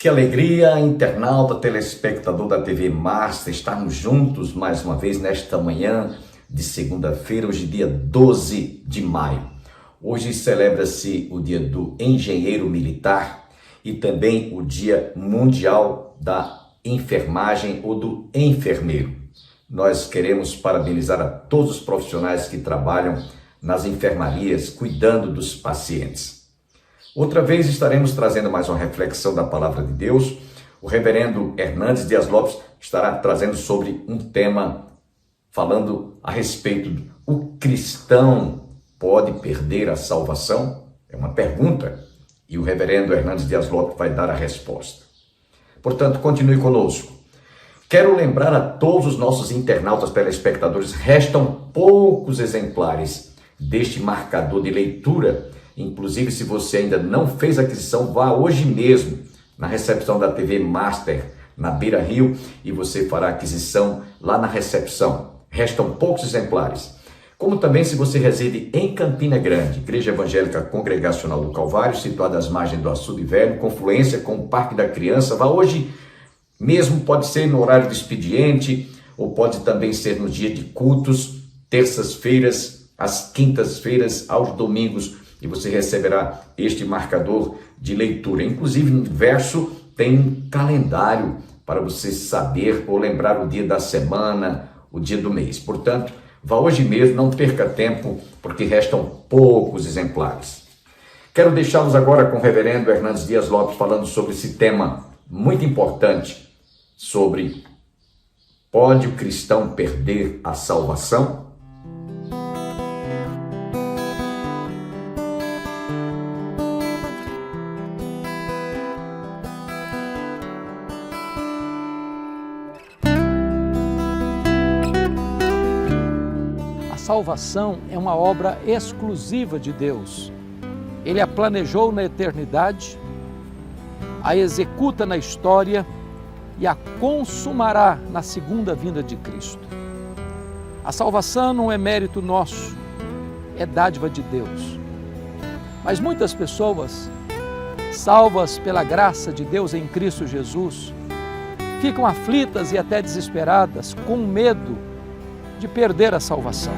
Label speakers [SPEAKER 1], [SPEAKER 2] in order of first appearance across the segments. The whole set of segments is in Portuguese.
[SPEAKER 1] alegria, internauta, telespectador da TV Master, estarmos juntos mais uma vez nesta manhã de segunda-feira, hoje dia 12 de maio. Hoje celebra-se o dia do engenheiro militar e também o dia mundial da enfermagem ou do enfermeiro. Nós queremos parabenizar a todos os profissionais que trabalham nas enfermarias, cuidando dos pacientes. Outra vez estaremos trazendo mais uma reflexão da Palavra de Deus. O reverendo Hernandes Dias Lopes estará trazendo sobre um tema, falando a respeito do o cristão pode perder a salvação? É uma pergunta e o reverendo Hernandes Dias Lopes vai dar a resposta. Portanto, continue conosco. Quero lembrar a todos os nossos internautas, telespectadores, restam poucos exemplares deste marcador de leitura. Inclusive, se você ainda não fez a aquisição, vá hoje mesmo na recepção da TV Master, na Beira Rio, e você fará a aquisição lá na recepção. Restam poucos exemplares. Como também se você reside em Campina Grande, Igreja Evangélica Congregacional do Calvário, situada às margens do Açude Velho, confluência com o Parque da Criança, vá hoje mesmo, pode ser no horário do expediente, ou pode também ser no dia de cultos, terças-feiras, às quintas-feiras, aos domingos, e você receberá este marcador de leitura. Inclusive, no verso tem um calendário para você saber ou lembrar o dia da semana, o dia do mês. Portanto, vá hoje mesmo, não perca tempo, porque restam poucos exemplares. Quero deixá-los agora com o reverendo Hernandes Dias Lopes falando sobre esse tema muito importante, sobre pode o cristão perder a salvação?
[SPEAKER 2] A salvação é uma obra exclusiva de Deus. Ele a planejou na eternidade, a executa na história e a consumará na segunda vinda de Cristo. A salvação não é mérito nosso, é dádiva de Deus. Mas muitas pessoas, salvas pela graça de Deus em Cristo Jesus, ficam aflitas e até desesperadas, com medo de perder a salvação.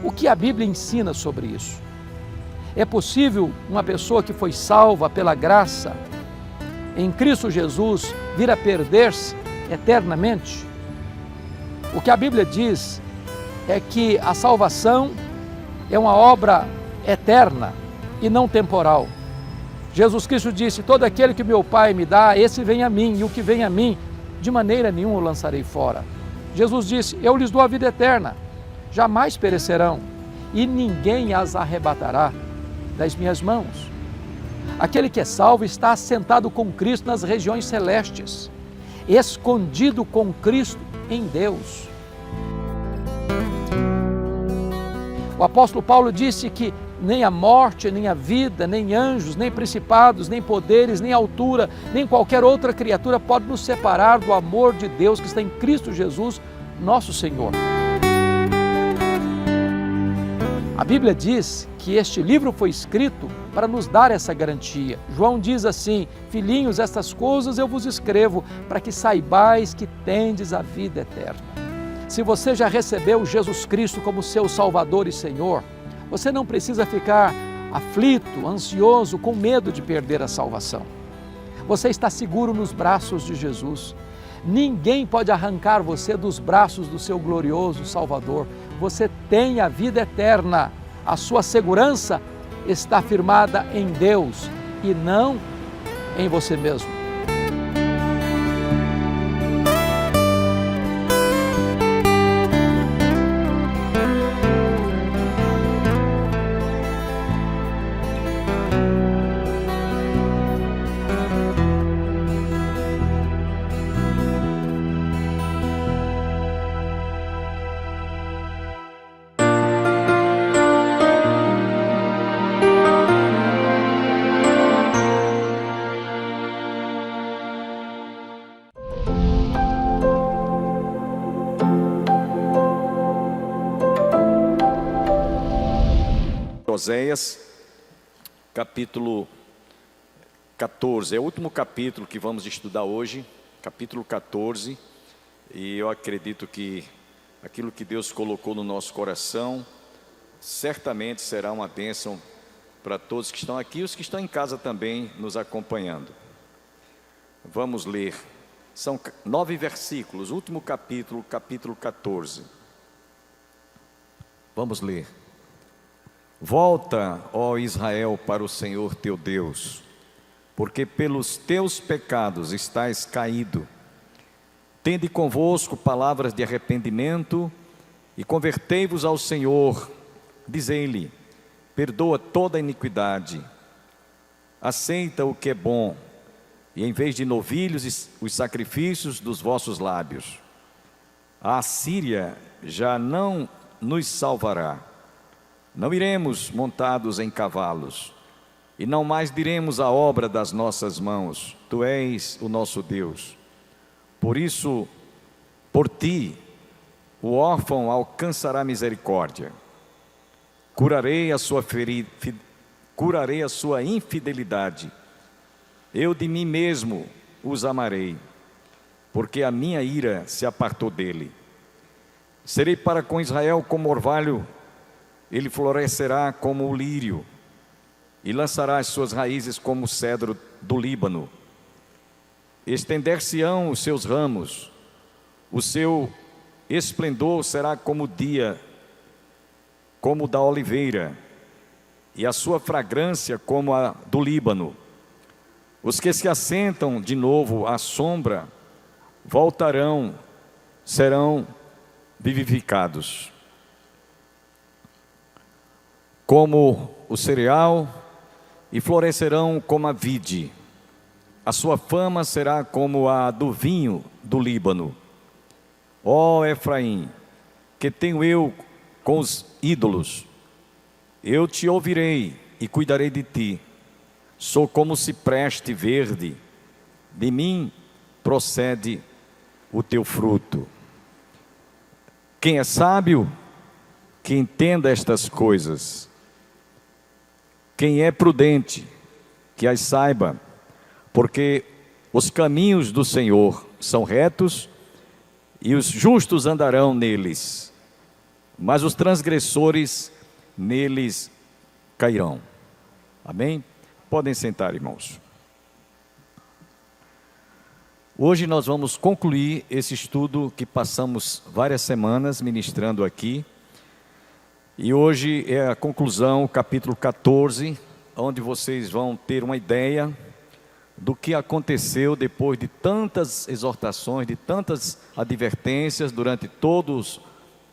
[SPEAKER 2] O que a Bíblia ensina sobre isso? É possível uma pessoa que foi salva pela graça em Cristo Jesus vir a perder-se eternamente? O que a Bíblia diz é que a salvação é uma obra eterna e não temporal. Jesus Cristo disse: todo aquele que meu Pai me dá, esse vem a mim, e o que vem a mim, de maneira nenhuma o lançarei fora. Jesus disse: eu lhes dou a vida eterna, jamais perecerão, e ninguém as arrebatará das minhas mãos. Aquele que é salvo está assentado com Cristo nas regiões celestes, escondido com Cristo em Deus. O apóstolo Paulo disse que nem a morte, nem a vida, nem anjos, nem principados, nem poderes, nem altura, nem qualquer outra criatura pode nos separar do amor de Deus que está em Cristo Jesus, nosso Senhor. A Bíblia diz que este livro foi escrito para nos dar essa garantia. João diz assim: filhinhos, estas coisas eu vos escrevo para que saibais que tendes a vida eterna. Se você já recebeu Jesus Cristo como seu Salvador e Senhor, você não precisa ficar aflito, ansioso, com medo de perder a salvação. Você está seguro nos braços de Jesus. Ninguém pode arrancar você dos braços do seu glorioso Salvador. Você tem a vida eterna. A sua segurança está firmada em Deus e não em você mesmo.
[SPEAKER 3] Oséias, capítulo 14. É o último capítulo que vamos estudar hoje, capítulo 14. E eu acredito que aquilo que Deus colocou no nosso coração certamente será uma bênção para todos que estão aqui e os que estão em casa também nos acompanhando. Vamos ler. São 9 versículos, último capítulo, capítulo 14. Vamos ler. Volta, ó Israel, para o Senhor teu Deus, porque pelos teus pecados estás caído. Tende convosco palavras de arrependimento e convertei-vos ao Senhor. Dizei-lhe: perdoa toda a iniquidade, aceita o que é bom, e em vez de novilhos, os sacrifícios dos vossos lábios. A Assíria já não nos salvará. Não iremos montados em cavalos, e não mais diremos a obra das nossas mãos: tu és o nosso Deus. Por isso, por ti, o órfão alcançará misericórdia. Curarei a sua infidelidade. Eu de mim mesmo os amarei, porque a minha ira se apartou dele. Serei para com Israel como orvalho, ele florescerá como o lírio, e lançará as suas raízes como o cedro do Líbano. Estender-se-ão os seus ramos, o seu esplendor será como o dia, como o da oliveira, e a sua fragrância como a do Líbano. Os que se assentam de novo à sombra voltarão, serão vivificados. Como o cereal, e florescerão como a vide. A sua fama será como a do vinho do Líbano. Ó Efraim, que tenho eu com os ídolos, eu te ouvirei e cuidarei de ti. Sou como cipreste verde, de mim procede o teu fruto. Quem é sábio, que entenda estas coisas. Quem é prudente, que as saiba, porque os caminhos do Senhor são retos, e os justos andarão neles, mas os transgressores neles cairão. Amém? Podem sentar, irmãos. Hoje nós vamos concluir esse estudo que passamos várias semanas ministrando aqui. E hoje é a conclusão, o capítulo 14, onde vocês vão ter uma ideia do que aconteceu depois de tantas exortações, de tantas advertências durante todos os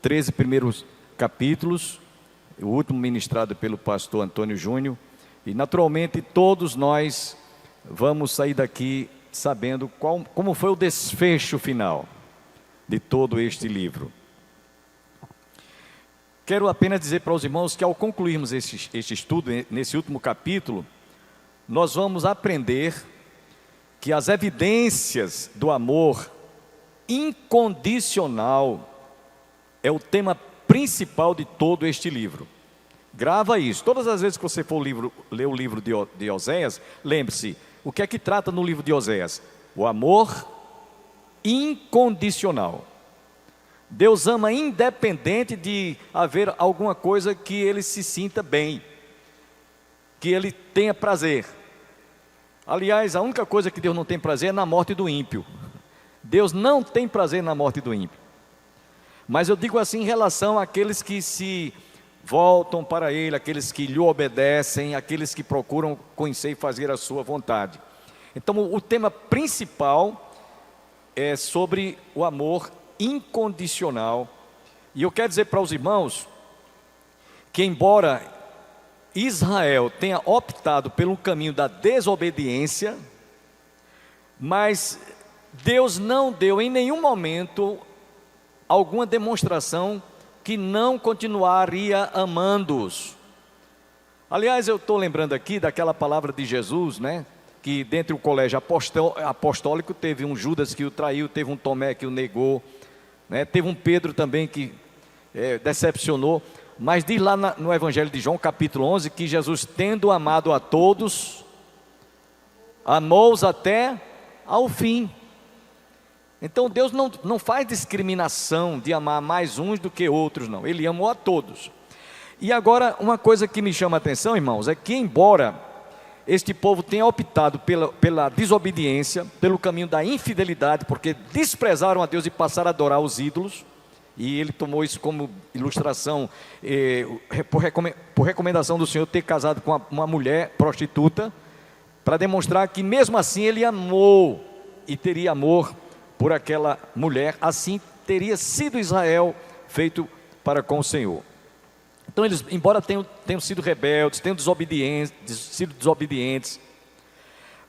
[SPEAKER 3] 13 primeiros capítulos, o último ministrado pelo pastor Antônio Júnior. E naturalmente todos nós vamos sair daqui sabendo como foi o desfecho final de todo este livro. Quero apenas dizer para os irmãos que ao concluirmos este estudo, nesse último capítulo, nós vamos aprender que as evidências do amor incondicional é o tema principal de todo este livro. Grava isso. Todas as vezes que você for ler o livro de Oséias, lembre-se, o que é que trata no livro de Oséias? O amor incondicional. Deus ama independente de haver alguma coisa que ele se sinta bem, que ele tenha prazer. Aliás, a única coisa que Deus não tem prazer é na morte do ímpio. Deus não tem prazer na morte do ímpio. Mas eu digo assim em relação àqueles que se voltam para Ele, aqueles que lhe obedecem, aqueles que procuram conhecer e fazer a sua vontade. Então o tema principal é sobre o amor incondicional. E eu quero dizer para os irmãos que embora Israel tenha optado pelo caminho da desobediência, mas Deus não deu em nenhum momento alguma demonstração que não continuaria amando-os. Aliás, eu estou lembrando aqui daquela palavra de Jesus, né? Que dentro do colégio apostólico teve um Judas que o traiu, teve um Tomé que o negou, né? Teve um Pedro também que decepcionou. mas diz lá no Evangelho de João, capítulo 11, que Jesus, tendo amado a todos, amou-os até ao fim. Então Deus não faz discriminação de amar mais uns do que outros, não. Ele amou a todos. E agora, uma coisa que me chama a atenção, irmãos, é que embora este povo tenha optado pela desobediência, pelo caminho da infidelidade, porque desprezaram a Deus e passaram a adorar os ídolos, e ele tomou isso como ilustração, por recomendação do Senhor, ter casado com uma mulher prostituta, para demonstrar que mesmo assim ele amou e teria amor por aquela mulher, assim teria sido Israel feito para com o Senhor. Então eles, embora tenham sido rebeldes, sido desobedientes,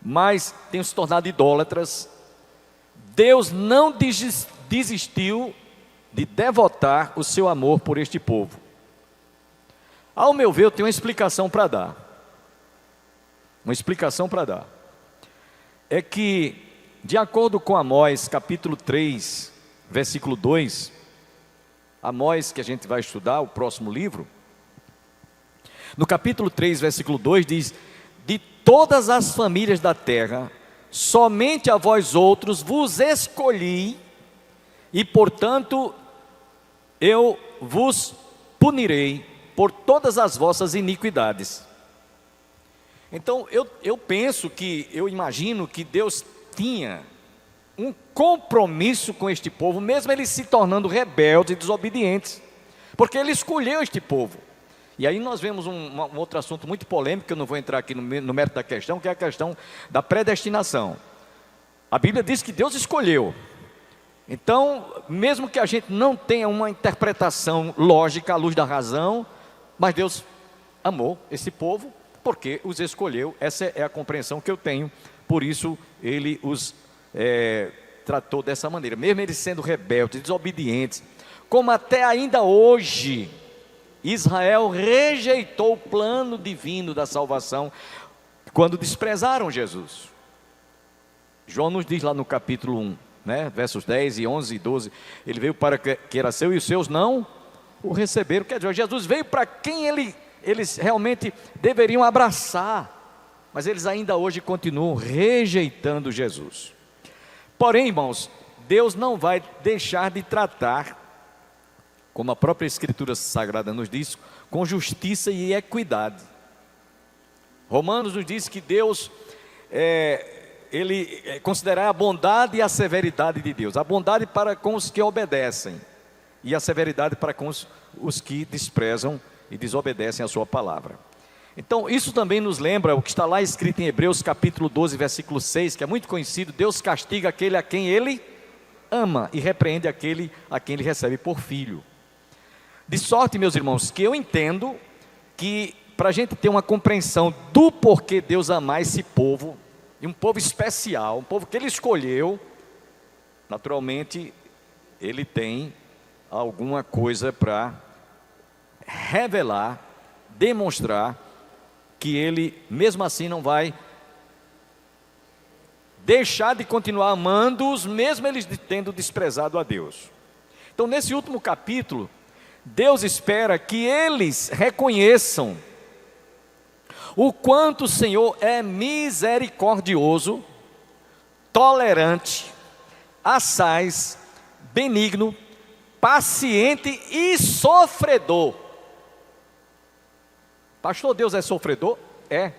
[SPEAKER 3] mas tenham se tornado idólatras, Deus não desistiu de devotar o seu amor por este povo. Ao meu ver, eu tenho uma explicação para dar. É que, de acordo com Amós, capítulo 3, versículo 2, Amós, que a gente vai estudar, o próximo livro, no capítulo 3, versículo 2, diz: de todas as famílias da terra, somente a vós outros vos escolhi, e portanto eu vos punirei por todas as vossas iniquidades. Então eu imagino que Deus tinha um compromisso com este povo, mesmo eles se tornando rebeldes e desobedientes, porque ele escolheu este povo. E aí nós vemos um outro assunto muito polêmico, que eu não vou entrar aqui no mérito da questão, que é a questão da predestinação. A Bíblia diz que Deus escolheu. Então, mesmo que a gente não tenha uma interpretação lógica à luz da razão, mas Deus amou esse povo, porque os escolheu. Essa é a compreensão que eu tenho. Por isso ele os tratou dessa maneira, mesmo eles sendo rebeldes, desobedientes, como até ainda hoje Israel rejeitou o plano divino da salvação quando desprezaram Jesus. João nos diz lá no capítulo 1, versos 10 e 11 e 12, ele veio para que era seu e os seus não o receberam. Quer dizer, Jesus veio para quem eles realmente deveriam abraçar, mas eles ainda hoje continuam rejeitando Jesus. Porém, irmãos, Deus não vai deixar de tratar, como a própria Escritura Sagrada nos diz, com justiça e equidade. Romanos nos diz que Deus, ele considera a bondade e a severidade de Deus, a bondade para com os que obedecem, e a severidade para com os que desprezam e desobedecem a sua palavra. Então isso também nos lembra o que está lá escrito em Hebreus capítulo 12, versículo 6, que é muito conhecido: Deus castiga aquele a quem ele ama e repreende aquele a quem ele recebe por filho. De sorte, meus irmãos, que eu entendo que para a gente ter uma compreensão do porquê Deus amar esse povo, e um povo especial, um povo que ele escolheu, naturalmente ele tem alguma coisa para revelar, demonstrar que ele mesmo assim não vai deixar de continuar amando-os, mesmo eles tendo desprezado a Deus. Então nesse último capítulo, Deus espera que eles reconheçam o quanto o Senhor é misericordioso, tolerante, assaz, benigno, paciente e sofredor. Pastor, Deus é sofredor? É.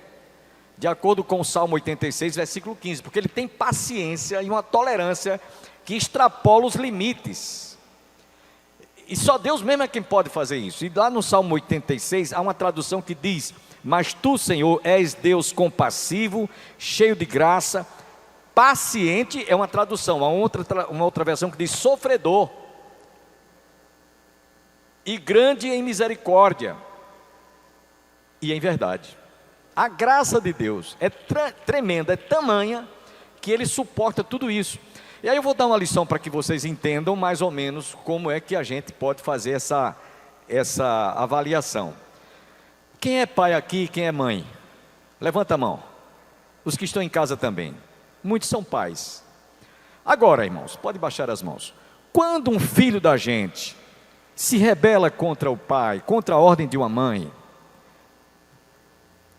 [SPEAKER 3] De acordo com o Salmo 86, versículo 15, porque ele tem paciência e uma tolerância que extrapola os limites. E só Deus mesmo é quem pode fazer isso. E lá no Salmo 86 há uma tradução que diz: mas tu, Senhor, és Deus compassivo, cheio de graça, paciente, é uma tradução. Há uma outra versão que diz sofredor, e grande em misericórdia e em verdade. A graça de Deus é tremenda, é tamanha, que Ele suporta tudo isso. E aí eu vou dar uma lição para que vocês entendam mais ou menos como é que a gente pode fazer essa avaliação. Quem é pai aqui, quem é mãe? Levanta a mão. Os que estão em casa também. Muitos são pais. Agora, irmãos, pode baixar as mãos. Quando um filho da gente se rebela contra o pai, contra a ordem de uma mãe,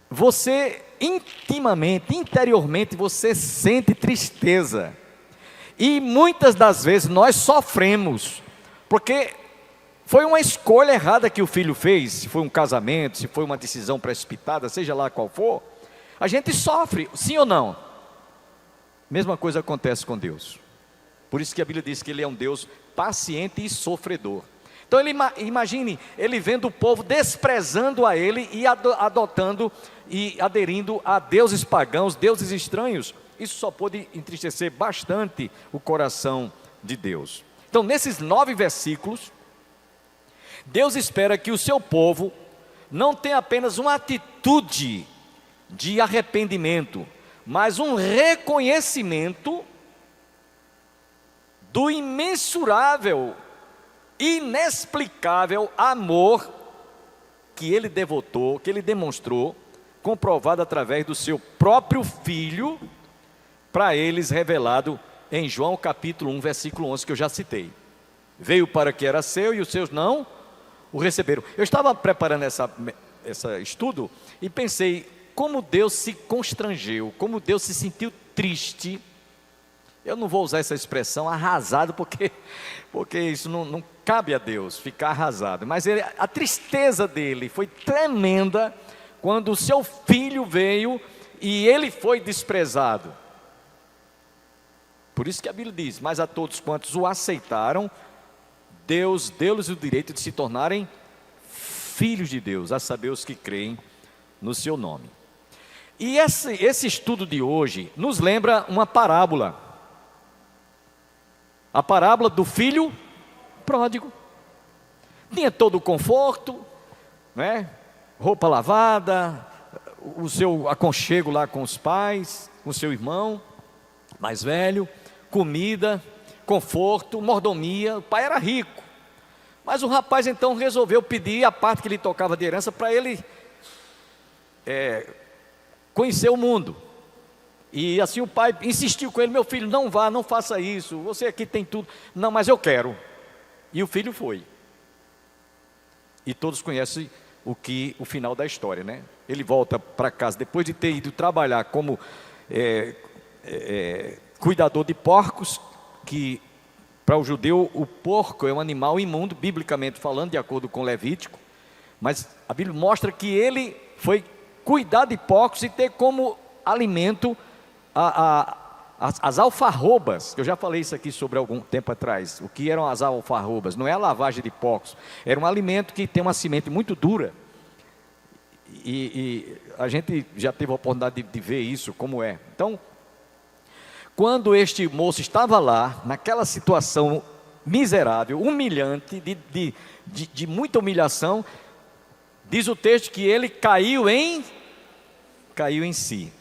[SPEAKER 3] você intimamente, interiormente, você sente tristeza. E muitas das vezes nós sofremos, porque foi uma escolha errada que o filho fez, se foi um casamento, se foi uma decisão precipitada, seja lá qual for, a gente sofre, sim ou não? Mesma coisa acontece com Deus. Por isso que a Bíblia diz que Ele é um Deus paciente e sofredor. Então imagine, Ele vendo o povo desprezando a Ele e adotando e aderindo a deuses pagãos, deuses estranhos. Isso só pode entristecer bastante o coração de Deus. Então, nesses 9 versículos, Deus espera que o seu povo não tenha apenas uma atitude de arrependimento, mas um reconhecimento do imensurável, inexplicável amor que Ele devotou, que Ele demonstrou, comprovado através do seu próprio Filho, para eles revelado em João capítulo 1, versículo 11, que eu já citei. Veio para que era seu e os seus não o receberam. Eu estava preparando esse estudo e pensei como Deus se constrangeu, como Deus se sentiu triste. Eu não vou usar essa expressão arrasado, porque isso não cabe a Deus ficar arrasado. Mas a tristeza dele foi tremenda quando o seu filho veio e ele foi desprezado. Por isso que a Bíblia diz: mas a todos quantos o aceitaram, Deus deu-lhes o direito de se tornarem filhos de Deus, a saber, os que creem no seu nome. E esse estudo de hoje nos lembra uma parábola. A parábola do filho pródigo. Tinha todo o conforto, né? Roupa lavada, o seu aconchego lá com os pais, com o seu irmão mais velho, comida, conforto, mordomia. O pai era rico, mas o rapaz então resolveu pedir a parte que lhe tocava de herança para ele conhecer o mundo. E assim o pai insistiu com ele: meu filho, não vá, não faça isso, você aqui tem tudo. Não, mas eu quero. E o filho foi. E todos conhecem o final da história, né? Ele volta para casa depois de ter ido trabalhar como cuidador de porcos, que para o judeu o porco é um animal imundo, biblicamente falando, de acordo com Levítico. Mas a Bíblia mostra que ele foi cuidar de porcos e ter como alimento as alfarrobas. Eu já falei isso aqui sobre algum tempo atrás. O que eram as alfarrobas? Não é a lavagem de porcos, era um alimento que tem uma semente muito dura, e a gente já teve a oportunidade de ver isso, como é. Então, quando este moço estava lá, naquela situação miserável, humilhante, de muita humilhação, diz o texto que ele caiu em si.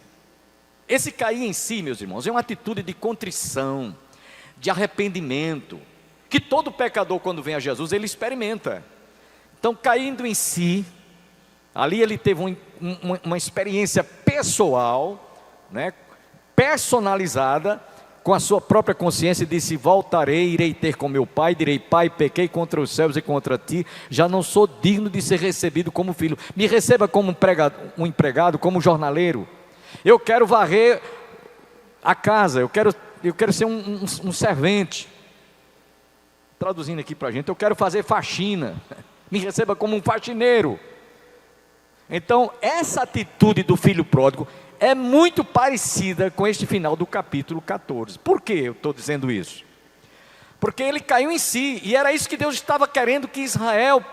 [SPEAKER 3] Esse cair em si, meus irmãos, é uma atitude de contrição, de arrependimento, que todo pecador, quando vem a Jesus, ele experimenta. Então, caindo em si, ali ele teve uma experiência pessoal, né, personalizada, com a sua própria consciência, e disse: voltarei, irei ter com meu pai, direi: pai, pequei contra os céus e contra ti, já não sou digno de ser recebido como filho, me receba como um empregado, como jornaleiro. Eu quero varrer a casa, eu quero ser um servente. Traduzindo aqui para a gente, eu quero fazer faxina, me receba como um faxineiro. Então, essa atitude do filho pródigo é muito parecida com este final do capítulo 14. Por que eu estou dizendo isso? Porque ele caiu em si, e era isso que Deus estava querendo que Israel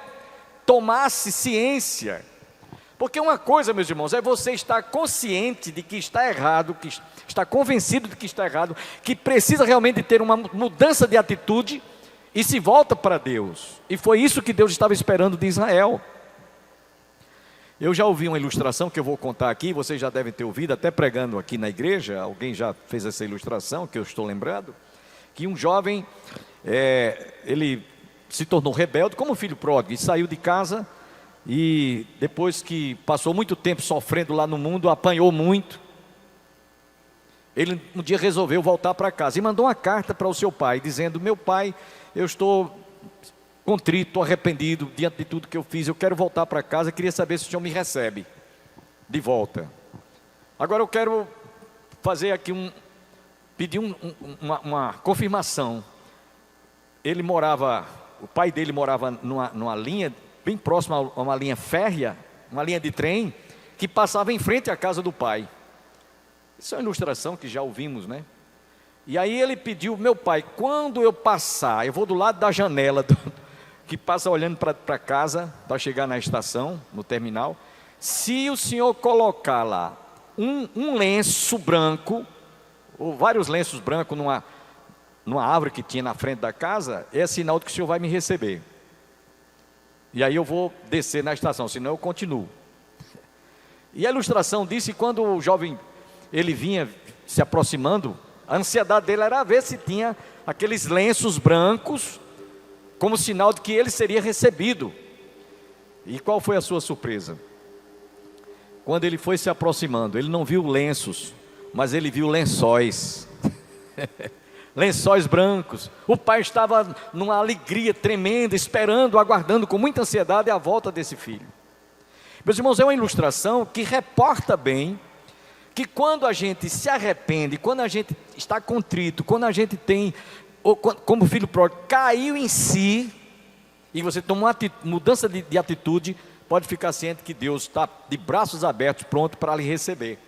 [SPEAKER 3] tomasse ciência. Porque uma coisa, meus irmãos, é você estar consciente de que está errado, que está convencido de que está errado, que precisa realmente ter uma mudança de atitude e se volta para Deus. E foi isso que Deus estava esperando de Israel. Eu já ouvi uma ilustração que eu vou contar aqui, vocês já devem ter ouvido, até pregando aqui na igreja, alguém já fez essa ilustração, que eu estou lembrando, que um jovem, ele se tornou rebelde, como filho pródigo, e saiu de casa, e depois que passou muito tempo sofrendo lá no mundo, apanhou muito, ele um dia resolveu voltar para casa, e mandou uma carta para o seu pai, dizendo: meu pai, eu estou contrito, estou arrependido diante de tudo que eu fiz, eu quero voltar para casa, queria saber se o senhor me recebe de volta. Agora eu quero fazer aqui pedir uma confirmação. O pai dele morava numa linha, bem próxima a uma linha férrea, uma linha de trem, que passava em frente à casa do pai. Isso é uma ilustração que já ouvimos, né? E aí ele pediu, meu pai, quando eu passar, eu vou do lado da janela, que passa olhando para casa, para chegar na estação, no terminal, se o senhor colocar lá um lenço branco, ou vários lenços brancos numa árvore que tinha na frente da casa, é sinal de que o senhor vai me receber. E aí eu vou descer na estação, senão eu continuo. E a ilustração disse, quando o jovem, ele vinha se aproximando, a ansiedade dele era ver se tinha aqueles lenços brancos, como sinal de que ele seria recebido. E qual foi a sua surpresa? Quando ele foi se aproximando, ele não viu lenços, mas ele viu lençóis. Lençóis brancos. O pai estava numa alegria tremenda, esperando, aguardando com muita ansiedade a volta desse filho. Meus irmãos, é uma ilustração que reporta bem que quando a gente se arrepende, quando a gente está contrito, quando a gente tem, como o filho pródigo, caiu em si, e você toma uma mudança de atitude, pode ficar ciente que Deus está de braços abertos, pronto para lhe receber.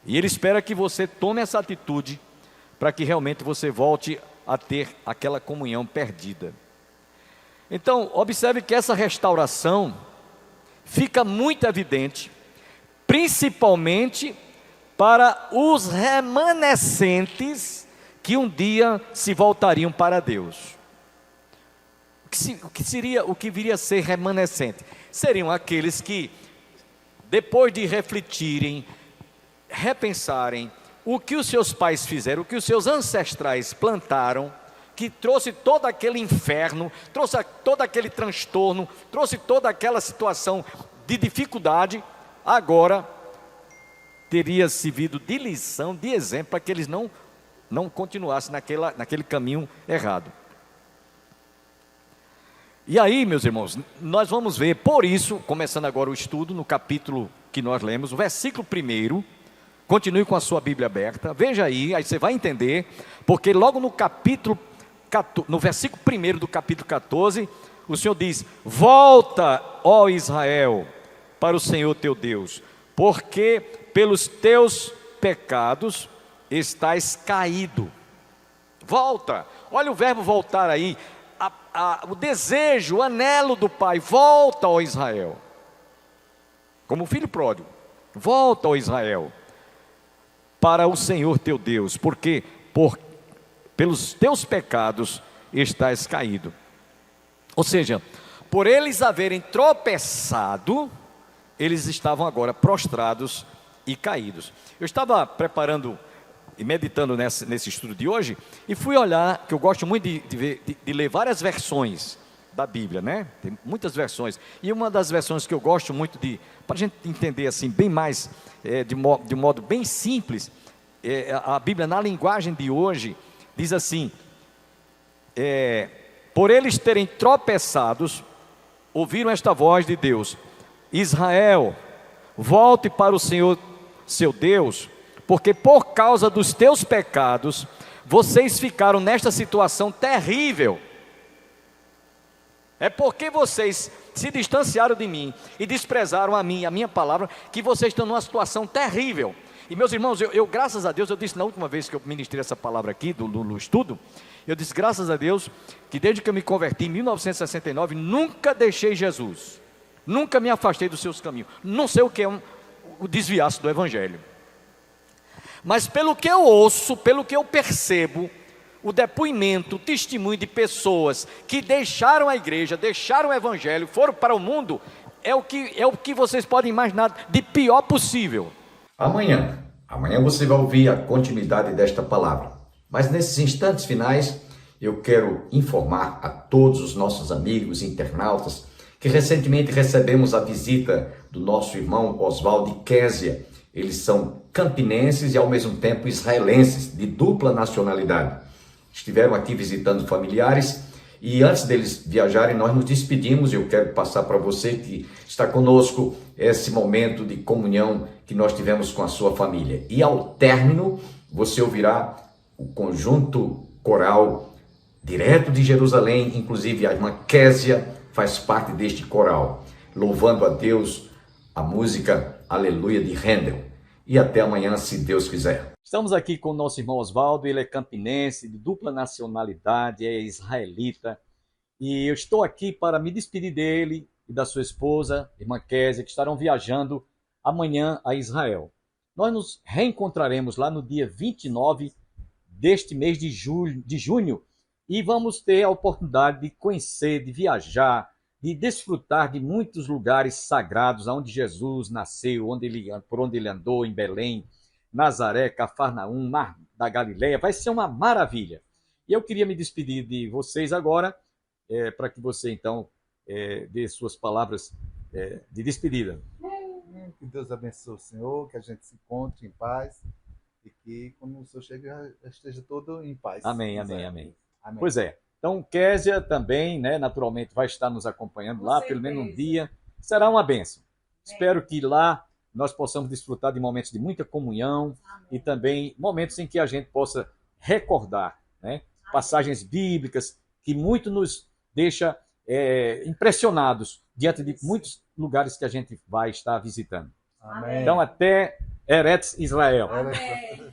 [SPEAKER 3] E Ele espera que você tome essa atitude, para que realmente você volte a ter aquela comunhão perdida. Então, observe que essa restauração fica muito evidente, principalmente para os remanescentes que um dia se voltariam para Deus. O que viria a ser remanescente? Seriam aqueles que, depois de refletirem, repensarem o que os seus pais fizeram, o que os seus ancestrais plantaram, que trouxe todo aquele inferno, trouxe todo aquele transtorno, trouxe toda aquela situação de dificuldade, agora teria servido de lição, de exemplo, para que eles não continuassem naquele caminho errado. E aí, meus irmãos, nós vamos ver, por isso, começando agora o estudo, no capítulo que nós lemos, o versículo 1, continue com a sua Bíblia aberta, veja aí você vai entender, porque logo no versículo 1 do capítulo 14, o Senhor diz: volta, ó Israel, para o Senhor teu Deus, porque pelos teus pecados estás caído. Volta, olha o verbo voltar aí, o desejo, o anelo do pai, volta, ó Israel, como filho pródigo, volta, ó Israel, para o Senhor teu Deus, porque pelos teus pecados estás caído. Ou seja, por eles haverem tropeçado, eles estavam agora prostrados e caídos. Eu estava preparando e meditando nesse estudo de hoje, e fui olhar, que eu gosto muito de ler várias versões da Bíblia, né? Tem muitas versões, e uma das versões que eu gosto muito para a gente entender assim, bem mais, de modo bem simples, a Bíblia na linguagem de hoje, diz assim, por eles terem tropeçados, ouviram esta voz de Deus: Israel, volte para o Senhor seu Deus, porque por causa dos teus pecados, vocês ficaram nesta situação terrível. É porque vocês se distanciaram de mim e desprezaram a minha palavra, que vocês estão numa situação terrível. E meus irmãos, eu graças a Deus, eu disse na última vez que eu ministrei essa palavra aqui, no estudo, eu disse graças a Deus, que desde que eu me converti em 1969, nunca deixei Jesus, nunca me afastei dos seus caminhos, não sei o que é o desviar-se do Evangelho. Mas pelo que eu ouço, pelo que eu percebo, o depoimento, o testemunho de pessoas que deixaram a igreja, deixaram o Evangelho, foram para o mundo, é o que vocês podem imaginar de pior possível.
[SPEAKER 1] Amanhã você vai ouvir a continuidade desta palavra. Mas nesses instantes finais, eu quero informar a todos os nossos amigos internautas que recentemente recebemos a visita do nosso irmão Oswaldo e Késia. Eles são campinenses e ao mesmo tempo israelenses, de dupla nacionalidade. Estiveram aqui visitando familiares E antes deles viajarem, nós nos despedimos. Eu quero passar para você que está conosco esse momento de comunhão que nós tivemos com a sua família. E ao término, você ouvirá o conjunto coral direto de Jerusalém, inclusive a irmã Késia faz parte deste coral, louvando a Deus, a música Aleluia de Handel. E até amanhã, se Deus quiser.
[SPEAKER 3] Estamos aqui com o nosso irmão Oswaldo, ele é campinense, de dupla nacionalidade, é israelita. E eu estou aqui para me despedir dele e da sua esposa, irmã Késia, que estarão viajando amanhã a Israel. Nós nos reencontraremos lá no dia 29 deste mês de junho e vamos ter a oportunidade de conhecer, de viajar, de desfrutar de muitos lugares sagrados onde Jesus nasceu, por onde ele andou, em Belém, Nazaré, Cafarnaum, Mar da Galileia. Vai ser uma maravilha. E eu queria me despedir de vocês agora, para que você então dê suas palavras de despedida.
[SPEAKER 4] Que Deus abençoe o Senhor, que a gente se encontre em paz e que quando o Senhor chegue esteja todo em paz.
[SPEAKER 3] Amém, amém, amém. Pois é. Então, Késia também, né, naturalmente, vai estar nos acompanhando lá, pelo menos um dia. Será uma bênção. Espero que lá nós possamos desfrutar de momentos de muita comunhão e também momentos em que a gente possa recordar, né, passagens bíblicas que muito nos deixa impressionados diante de muitos lugares que a gente vai estar visitando.
[SPEAKER 4] Amém.
[SPEAKER 3] Então, até Eretz Israel.
[SPEAKER 4] Amém.